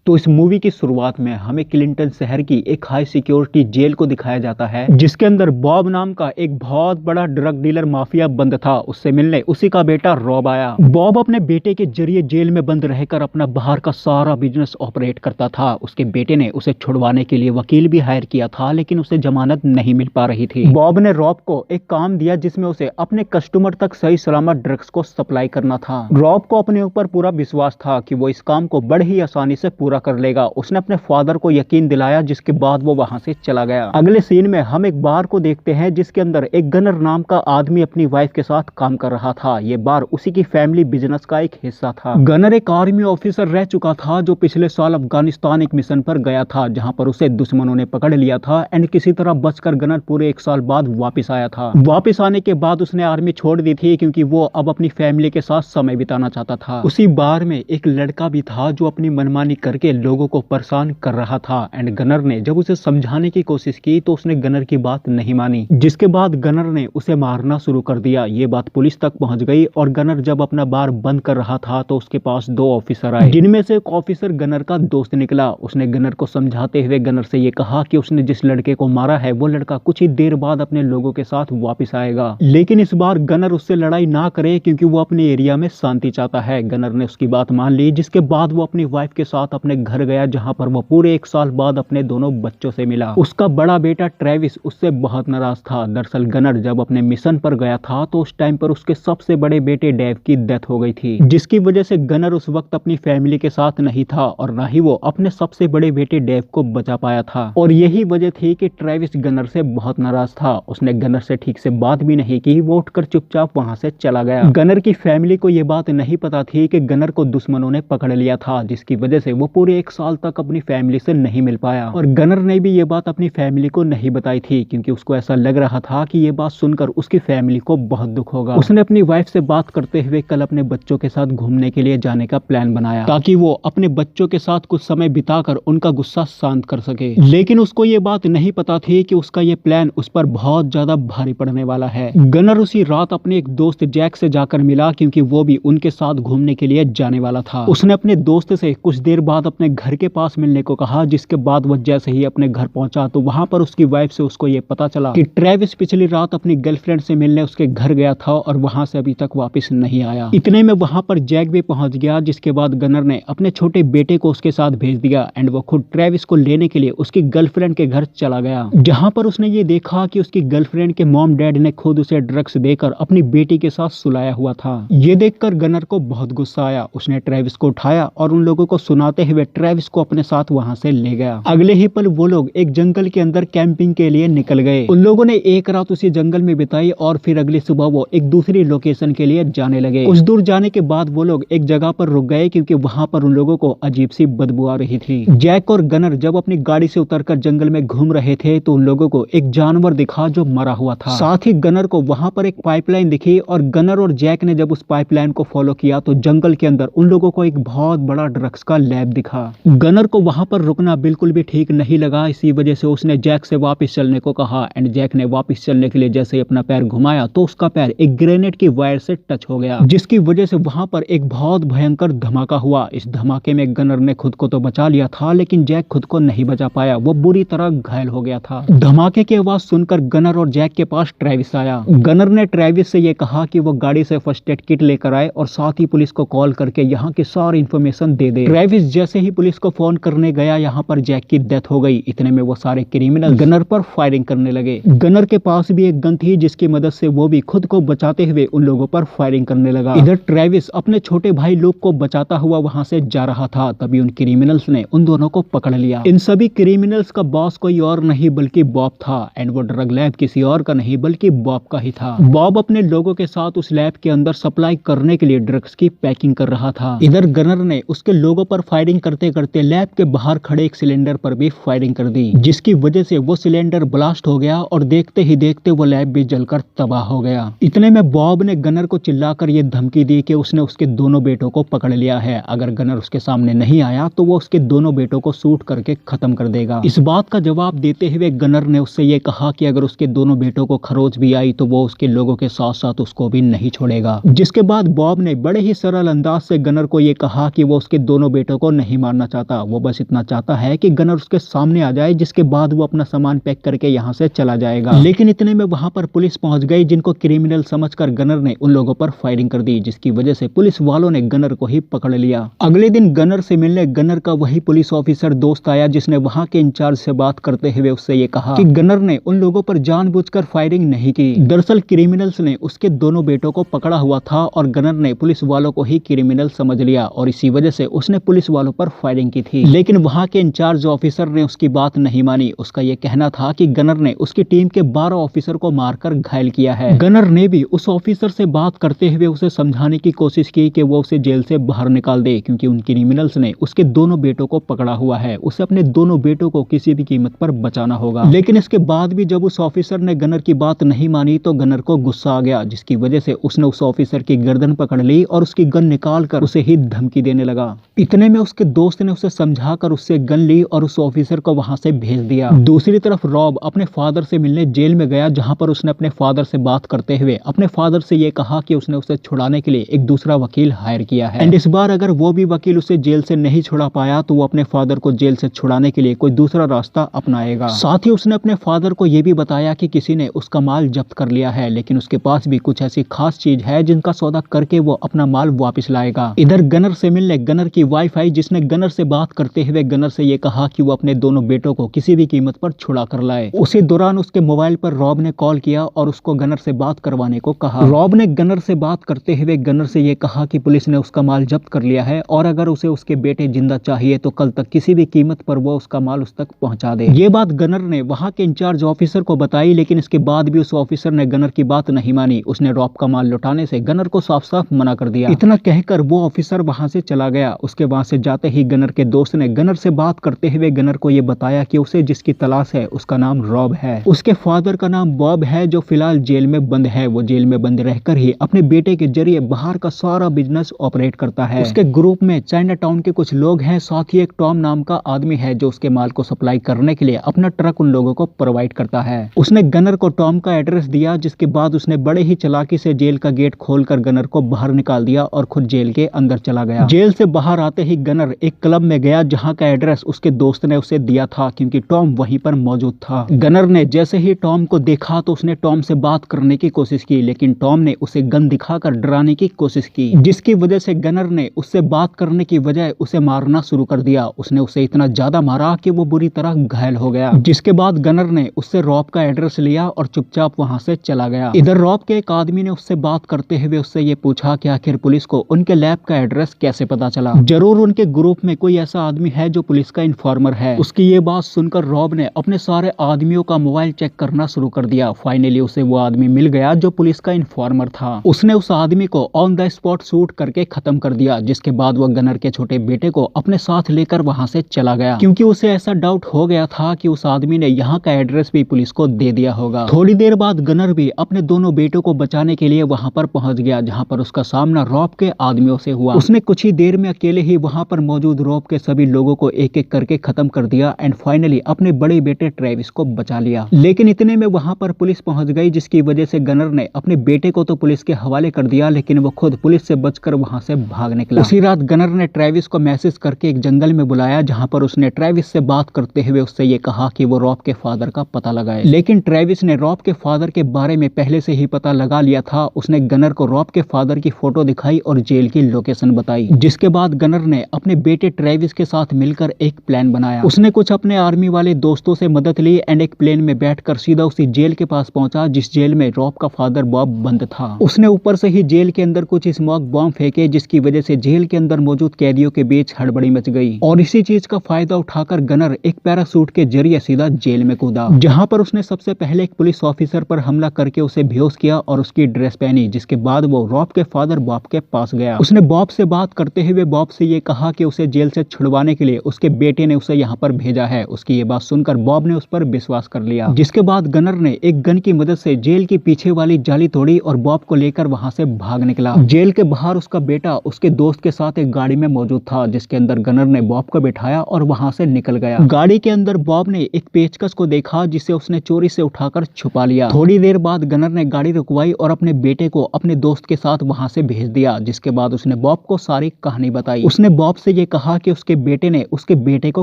तो इस मूवी की शुरुआत में हमें क्लिंटन शहर की एक हाई सिक्योरिटी जेल को दिखाया जाता है, जिसके अंदर बॉब नाम का एक बहुत बड़ा ड्रग डीलर माफिया बंद था। उससे मिलने उसी का बेटा रॉब आया। बॉब अपने बेटे के जरिए जेल में बंद रहकर अपना बाहर का सारा बिजनेस ऑपरेट करता था। उसके बेटे ने उसे छुड़वाने के लिए वकील भी हायर किया था, लेकिन उसे जमानत नहीं मिल पा रही थी। बॉब ने रॉब को एक काम दिया जिसमें उसे अपने कस्टमर तक सही सलामत ड्रग्स को सप्लाई करना था। रॉब को अपने ऊपर पूरा विश्वास था कि वो इस काम को बड़े ही आसानी से पूरा कर लेगा। उसने अपने फादर को यकीन दिलाया, जिसके बाद वो वहां से चला गया। अगले सीन में हम एक बार को देखते हैं जिसके अंदर एक गनर नाम का आदमी अपनी वाइफ के साथ काम कर रहा था। ये बार उसी की फैमिली बिजनेस का एक हिस्सा था। गनर एक आर्मी ऑफिसर रह चुका था जो पिछले साल अफगानिस्तान एक मिशन पर गया था, जहां पर उसे दुश्मनों ने पकड़ लिया था एंड किसी तरह बचकर गनर पूरे 1 साल बाद वापस आया था। वापस आने के बाद उसने आर्मी छोड़ दी थी क्योंकि वो अब अपनी फैमिली के साथ समय बिताना चाहता था। उसी बार में एक लड़का भी था जो अपनी मनमानी करके लोगों को परेशान कर रहा था एंड गनर ने जब उसे समझाने की कोशिश की तो उसने गनर की बात नहीं मानी, जिसके बाद गनर ने उसे मारना शुरू कर दिया। ये बात पुलिस तक पहुंच गई और गनर जब अपना बार बंद कर रहा था तो उसके पास 2 ऑफिसर आए, जिनमें से एक ऑफिसर गनर का दोस्त निकला। उसने गनर को समझाते हुए गनर से ये कहा कि उसने जिस लड़के को मारा है वो लड़का कुछ ही देर बाद अपने लोगों के साथ वापस आएगा, लेकिन इस बार गनर उससे लड़ाई ना करे क्योंकि वो अपने एरिया में शांति चाहता है। गनर ने उसकी बात मान ली, जिसके बाद वो अपनी वाइफ के साथ अपने घर गया, जहां पर वो पूरे 1 साल बाद अपने दोनों बच्चों से मिला। उसका बड़ा बेटा ट्रेविस उससे बहुत नाराज था। दरअसल गनर जब अपने मिशन पर गया था तो उस टाइम पर उसके सबसे बड़े बेटे डेव की डेथ हो गई थी, जिसकी वजह से गनर उस वक्त अपनी फैमिली के साथ नहीं था और ना ही वो अपने सबसे बड़े बेटे डेव को बचा पाया था। और यही वजह थी कि ट्रेविस गनर से बहुत नाराज था। उसने गनर से ठीक से बात भी नहीं की, वो उठकर चुपचाप वहां से चला गया। गनर की फैमिली को यह बात नहीं पता थी कि गनर को दुश्मनों ने पकड़ लिया था, जिसकी वजह से वो पूरे 1 साल तक अपनी फैमिली से नहीं मिल पाया। और गनर ने भी ये बात अपनी फैमिली को नहीं बताई थी क्योंकि उसको ऐसा लग रहा था कि ये बात सुनकर उसकी फैमिली को बहुत दुख होगा। उसने अपनी वाइफ से बात करते हुए कल अपने बच्चों के साथ घूमने के लिए जाने का प्लान बनाया ताकि वो अपने बच्चों के साथ कुछ समय बिताकर उनका गुस्सा शांत कर सके, लेकिन उसको ये बात नहीं पता थी कि उसका ये प्लान उस पर बहुत ज्यादा भारी पड़ने वाला है। गनर उसी रात अपने एक दोस्त जैक से जाकर मिला क्योंकि वो भी उनके साथ घूमने के लिए जाने वाला था। उसने अपने दोस्त से कुछ देर बाद अपने घर के पास मिलने को कहा, जिसके बाद वो जैसे ही अपने घर पहुंचा तो वहां पर उसकी वाइफ से उसको ये पता चला कि ट्रेविस पिछली रात अपनी गर्लफ्रेंड से मिलने उसके घर गया था और वहां से अभी तक वापस नहीं आया। इतने में वहां पर जैक भी पहुंच गया, जिसके बाद गनर ने अपने छोटे बेटे को उसके साथ भेज दिया एंड वो खुद ट्रेविस को लेने के लिए उसकी गर्लफ्रेंड के घर चला गया, जहां पर उसने ये देखा कि उसकी गर्लफ्रेंड के मॉम डैड ने खुद उसे ड्रग्स देकर अपनी बेटी के साथ सुलाया हुआ था। ये देखकर गनर को बहुत गुस्सा आया। उसने ट्रेविस को उठाया और उन लोगों को सुनाते हुए ट्रेविस को अपने साथ वहां से ले गया। अगले ही पल वो लोग एक जंगल के अंदर कैंपिंग के लिए निकल गए। उन लोगों ने एक रात उसी जंगल में बिताई और फिर अगली सुबह वो एक दूसरी लोकेशन के लिए जाने लगे। कुछ दूर जाने के बाद वो लोग एक जगह पर रुक गए क्योंकि वहां पर उन लोगों को अजीब सी बदबू आ रही थी। जैक और गनर जब अपनी गाड़ी से उतरकर जंगल में घूम रहे थे तो उन लोगों को एक जानवर दिखा जो मरा हुआ था। साथ ही गनर को वहां पर एक पाइपलाइन दिखी और गनर और जैक ने जब उस पाइपलाइन को फॉलो किया तो जंगल के अंदर उन लोगों को एक बहुत बड़ा ड्रग्स का लैब दिखा। गनर को वहां पर रुकना बिल्कुल भी ठीक नहीं लगा, इसी वजह से उसने जैक से वापस चलने को कहा एंड जैक ने वापस चलने के लिए जैसे ही अपना पैर घुमाया तो उसका पैर एक ग्रेनेड की वायर से टच हो गया, जिसकी वजह से वहां पर एक बहुत भयंकर धमाका हुआ। इस धमाके में गनर ने खुद को तो बचा लिया था, लेकिन जैक खुद को नहीं बचा पाया, वो बुरी तरह घायल हो गया था। धमाके की आवाज सुनकर गनर और जैक के पास ट्रेविस आया। गनर ने ट्रेविस से ये कहा कि वो गाड़ी से फर्स्ट एड किट लेकर आए और साथ ही पुलिस को कॉल करके यहाँ की सारी इन्फॉर्मेशन दे दे। ट्रेविस जैसे ही पुलिस को फोन करने गया, यहाँ पर जैक की डेथ हो गई। इतने में वो सारे क्रिमिनल गनर पर फायरिंग करने लगे। गनर के पास भी एक गन थी जिसकी मदद से वो भी खुद को बचाते हुए उन लोगों पर फायरिंग करने लगा। इधर ट्रेविस अपने छोटे भाई लूक को बचाता हुआ वहां से जा रहा था, तभी उन क्रिमिनल्स ने उन दोनों को पकड़ लिया। इन सभी क्रिमिनल्स का बॉस कोई और नहीं बल्कि बॉब था एंड वो ड्रग लैब किसी और का नहीं बल्कि बॉब का ही था। बॉब अपने लोगों के साथ उस लैब के अंदर सप्लाई करने के लिए ड्रग्स की पैकिंग कर रहा था। इधर गनर ने उसके लोगों पर फायरिंग करते करते लैब के बाहर खड़े एक सिलेंडर पर भी फायरिंग कर दी, जिसकी वजह से वो सिलेंडर ब्लास्ट हो गया और देखते ही देखते वो लैब भी जलकर तबाह हो गया। इतने में बॉब ने गनर को चिल्लाकर ये धमकी दी कि उसने उसके दोनों बेटों को पकड़ लिया है, अगर गनर उसके सामने नहीं आया तो वो उसके दोनों बेटों को शूट करके खत्म कर देगा। इस बात का जवाब देते हुए गनर ने उससे ये कहा कि अगर उसके दोनों बेटों को खरोच भी आई तो वो उसके लोगों के साथ साथ उसको भी नहीं छोड़ेगा। जिसके बाद बॉब ने बड़े ही सरल अंदाज से गनर को ये कहा कि वो उसके दोनों बेटों को नहीं नहीं मारना चाहता, वो बस इतना चाहता है कि गनर उसके सामने आ जाए, जिसके बाद वो अपना सामान पैक करके यहाँ से चला जाएगा। लेकिन इतने में वहां पर पुलिस पहुंच गई, जिनको क्रिमिनल समझकर गनर ने उन लोगों पर फायरिंग कर दी, जिसकी वजह से पुलिस वालों ने गनर को ही पकड़ लिया। अगले दिन गनर से मिलने गनर का वही पुलिस ऑफिसर दोस्त आया, जिसने वहां के इंचार्ज से बात करते हुए उससे ये कहा कि गनर ने उन लोगों पर जानबूझकर फायरिंग नहीं की। दरअसल क्रिमिनल्स ने उसके दोनों बेटों को पकड़ा हुआ था और गनर ने पुलिस वालों को ही क्रिमिनल समझ लिया और इसी वजह से उसने पुलिस वालों पर फायरिंग की थी। लेकिन वहां के इंचार्ज ऑफिसर ने उसकी बात नहीं मानी। उसका यह कहना था कि गनर ने उसकी टीम के 12 ऑफिसर को मारकर घायल किया है। गनर ने भी उस ऑफिसर से बात करते हुए उसे समझाने की कोशिश की कि वो उसे जेल से बाहर निकाल दे, क्योंकि उन क्रिमिनल्स ने उसके दोनों बेटों को पकड़ा हुआ है। उसे अपने दोनों बेटों को किसी भी कीमत पर बचाना होगा। लेकिन इसके बाद भी जब उस ऑफिसर ने गनर की बात नहीं मानी तो गनर को गुस्सा आ गया, जिसकी वजह से उसने उस ऑफिसर की गर्दन पकड़ ली और उसकी गन निकालकर उसे ही धमकी देने लगा। इतने में उसके दोस्त ने उसे समझाकर उससे गन ली और उस ऑफिसर को वहां से भेज दिया। दूसरी तरफ रॉब अपने फादर से मिलने जेल में गया, जहां पर उसने अपने फादर से बात करते हुए अपने फादर से ये कहा कि उसने उसे छुड़ाने के लिए एक दूसरा वकील हायर किया है एंड इस बार अगर वो भी वकील उसे जेल से नहीं छुड़ा पाया तो वो अपने फादर को जेल से छुड़ाने के लिए कोई दूसरा रास्ता अपनाएगा। साथ ही उसने अपने फादर को यह भी बताया कि किसी ने उसका माल जब्त कर लिया है, लेकिन उसके पास भी कुछ ऐसी खास चीज है जिनका सौदा करके वो अपना माल वापस लाएगा। इधर गनर से मिलने गनर की वाइफ आई, जिसने गनर से बात करते हुए गनर से ये कहा कि वो अपने दोनों बेटों को किसी भी कीमत पर छुड़ा कर लाए। उसी दौरान उसके मोबाइल पर रॉब ने कॉल किया और उसको गनर से बात करवाने को कहा। रॉब ने गनर से बात करते हुए गनर से ये कहा कि पुलिस ने उसका माल जब्त कर लिया है और अगर उसे उसके बेटे जिंदा चाहिए तो कल तक किसी भी कीमत पर वो उसका माल उस तक पहुंचा दे। ये बात गनर ने वहां के इंचार्ज ऑफिसर को बताई, लेकिन इसके बाद भी उस ऑफिसर ने गनर की बात नहीं मानी। उसने रॉब का माल लौटाने से गनर को साफ साफ मना कर दिया। इतना कहकर वो ऑफिसर वहां से चला गया। उसके वहां से जाते ही गनर के दोस्त ने गनर से बात करते हुए गनर को ये बताया कि उसे जिसकी तलाश है उसका नाम रॉब है। उसके फादर का नाम बॉब है, जो फिलहाल जेल में बंद है। वो जेल में बंद रहकर ही अपने बेटे के जरिए बाहर का सारा बिजनेस ऑपरेट करता है। उसके ग्रुप में चाइना टाउन के कुछ लोग हैं, साथ ही एक टॉम नाम का आदमी है जो उसके माल को सप्लाई करने के लिए अपना ट्रक उन लोगों को प्रोवाइड करता है। उसने गनर को टॉम का एड्रेस दिया, जिसके बाद उसने बड़े ही चालाकी से जेल का गेट खोलकर गनर को बाहर निकाल दिया और खुद जेल के अंदर चला गया। जेल से बाहर आते ही गनर एक क्लब में गया, जहां का एड्रेस उसके दोस्त ने उसे दिया था, क्योंकि टॉम वहीं पर मौजूद था। गनर ने जैसे ही टॉम को देखा तो उसने टॉम से बात करने की कोशिश की, लेकिन टॉम ने उसे गन दिखाकर डराने की कोशिश की, जिसकी वजह से गनर ने उससे बात करने की बजाय उसे मारना शुरू कर दिया। उसने उसे इतना ज्यादा मारा कि वो बुरी तरह घायल हो गया, जिसके बाद गनर ने उससे रॉब का एड्रेस लिया और चुपचाप वहां से चला गया। इधर रॉब के एक आदमी ने उससे बात करते हुए उससे ये पूछा कि आखिर पुलिस को उनके लैब का एड्रेस कैसे पता चला। जरूर उनके ग्रुप में कोई ऐसा आदमी है जो पुलिस का इन्फॉर्मर है। उसकी ये बात सुनकर रॉब ने अपने सारे आदमियों का मोबाइल चेक करना शुरू कर दिया। फाइनली उसे वो आदमी मिल गया जो पुलिस का इन्फॉर्मर था। उसने उस आदमी को ऑन द स्पॉट शूट करके खत्म कर दिया, जिसके बाद वो गनर के छोटे बेटे को अपने साथ लेकर वहां से चला गया, क्योंकि उसे ऐसा डाउट हो गया था कि उस आदमी ने यहाँ का एड्रेस भी पुलिस को दे दिया होगा। थोड़ी देर बाद गनर भी अपने दोनों बेटों को बचाने के लिए वहां पर पहुंच गया, जहां पर उसका सामना रॉब के आदमियों से हुआ। उसने कुछ ही देर में अकेले ही वहां पर मौजूद रॉब के सभी लोगों को एक एक करके खत्म कर दिया एंड फाइनली अपने बड़े बेटे ट्रेविस को बचा लिया। लेकिन इतने में वहां पर पुलिस पहुंच गई, जिसकी वजह से गनर ने अपने बेटे को तो पुलिस के हवाले कर दिया, लेकिन वो खुद पुलिस से बचकर वहां से भाग निकला। उसी रात गनर ने ट्रेविस को मैसेज करके एक जंगल में बुलाया, जहां पर उसने ट्रेविस से बात करते हुए उससे ये कहा कि वो रॉब के फादर का पता लगाए। लेकिन ट्रेविस ने रॉब के फादर के बारे में पहले से ही पता लगा लिया था। उसने गनर को रॉब के फादर की फोटो दिखाई और जेल की लोकेशन बताई, जिसके बाद गनर ने अपने बेटे ट्रेविस के साथ मिलकर एक प्लान बनाया। उसने कुछ अपने आर्मी वाले दोस्तों से मदद ली एंड एक प्लेन में बैठकर सीधा उसी जेल के पास पहुंचा जिस जेल में रॉब का फादर बॉब बंद था। उसने ऊपर से ही जेल के अंदर कुछ स्मोक बॉम्ब फेंके, जिसकी वजह से जेल के अंदर मौजूद कैदियों के बीच हड़बड़ी मच गई और इसी चीज का फायदा उठाकर गनर एक पैरासूट के जरिए सीधा जेल में कूदा, जहां पर उसने सबसे पहले एक पुलिस ऑफिसर पर हमला करके उसे बेहोश किया और उसकी ड्रेस पहनी, जिसके बाद वो रॉब के फादर बॉब के पास गया। उसने बॉब से बात करते हुए बॉब से ये कहा कि उसे जेल से छुड़वाने के लिए उसके बेटे ने उसे यहाँ पर भेजा है। उसकी ये बात सुनकर बॉब ने उस पर विश्वास कर लिया, जिसके बाद गनर ने एक गन की मदद से जेल की पीछे वाली जाली तोड़ी और बॉब को लेकर वहां से भाग निकला। जेल के बाहर उसका बेटा उसके दोस्त के साथ एक गाड़ी में मौजूद था, जिसके अंदर गनर ने बॉब को बिठाया और वहां से निकल गया। गाड़ी के अंदर बॉब ने एक पेचकस को देखा, जिसे उसने चोरी से उठाकर छुपा लिया। थोड़ी देर बाद गनर ने गाड़ी रुकवाई और अपने बेटे को अपने दोस्त के साथ वहां से भेज दिया, जिसके बाद उसने बॉब को सारी कहानी बताई। उसने बॉब से ये कहा कि उसके बेटे ने उसके बेटे को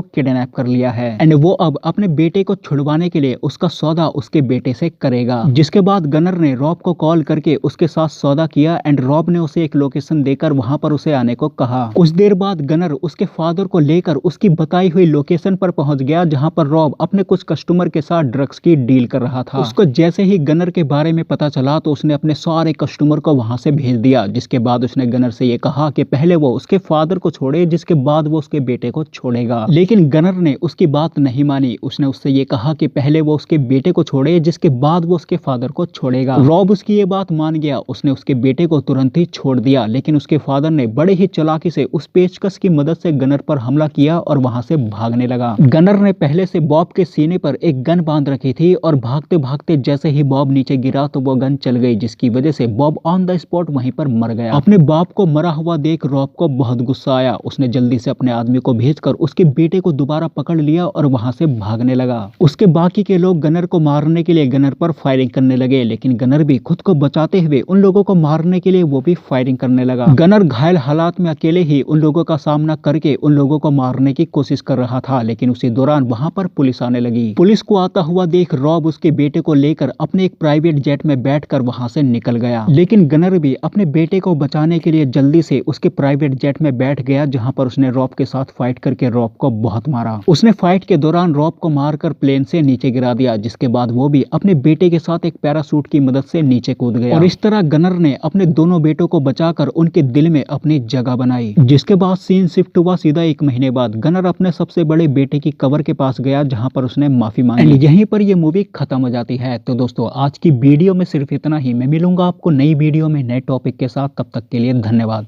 किडनैप कर लिया है एंड वो अब अपने बेटे को छुड़वाने के लिए उसका सौदा उसके बेटे से करेगा। जिसके बाद गनर ने रॉब को कॉल करके उसके साथ सौदा किया एंड रॉब ने उसे एक लोकेशन देकर वहां पर उसे आने को कहा। कुछ देर बाद गनर उसके फादर को लेकर उसकी बताई हुई लोकेशन पर पहुंच गया जहां पर रॉब अपने कुछ कस्टमर के साथ ड्रग्स की डील कर रहा था। उसको जैसे ही गनर के बारे में पता चला तो उसने अपने सारे कस्टमर को वहां से भेज दिया। जिसके बाद उसने गनर से ये कहा कि पहले वो उसके फादर को छोड़े, जिसके बाद वो उसके बेटे को छोड़ेगा। लेकिन गनर ने उसकी बात नहीं मानी। उसने उससे ये कहा कि पहले वो उसके बेटे को छोड़े, जिसके बाद वो उसके फादर को छोड़ेगा। रॉब उसकी ये बात मान गया। उसने उसके बेटे को तुरंत ही छोड़ दिया, लेकिन उसके फादर ने बड़े ही चालाकी से उस पेचकस की मदद से गनर पर हमला किया और वहां से भागने लगा। गनर ने पहले से बॉब के सीने पर एक गन बांध रखी थी और भागते भागते जैसे ही बॉब नीचे गिरा तो वो गन चल गई, जिसकी वजह से बॉब ऑन द स्पॉट वहीं पर मर गया। अपने बाप को मरा हुआ देख रॉब को बहुत गुस्सा आया। उसने जल्दी से अपने आदमी को भेजकर उसके बेटे को दोबारा पकड़ लिया और वहां से भागने लगा। उसके बाकी के लोग गनर को मारने के लिए गनर पर फायरिंग करने लगे, लेकिन गनर भी खुद को बचाते हुए उन लोगों को मारने के लिए वो भी फायरिंग करने लगा। गनर घायल हालात में अकेले ही उन लोगों का सामना करके उन लोगों को मारने की कोशिश कर रहा था, लेकिन उसी दौरान वहां पर पुलिस आने लगी। पुलिस को आता हुआ देख रॉब उसके बेटे को लेकर अपने एक प्राइवेट जेट में बैठकर वहां से निकल गया। लेकिन गनर भी अपने बेटे को बचाने के लिए जल्दी से उसके प्राइवेट जेट में बैठ गया, जहां पर उसने रॉब के साथ फाइट करके रॉब को बहुत मारा। उसने फाइट के दौरान रॉब को मारकर प्लेन से नीचे गिरा दिया, जिसके बाद वो भी अपने बेटे के साथ एक पैरासूट की मदद से नीचे कूद गया। और इस तरह गनर ने अपने दोनों बेटों को बचाकर उनके दिल में अपनी जगह बनाई। जिसके बाद सीन शिफ्ट हुआ सीधा 1 महीने बाद। गनर अपने सबसे बड़े बेटे की कबर के पास गया, जहां पर उसने माफी मांगी। यहीं पर ये मूवी खत्म हो जाती है। तो दोस्तों आज की वीडियो में सिर्फ इतना ही। मैं मिलूंगा आपको नई वीडियो में नए टॉपिक के साथ। तब तक के लिए धन्यवाद।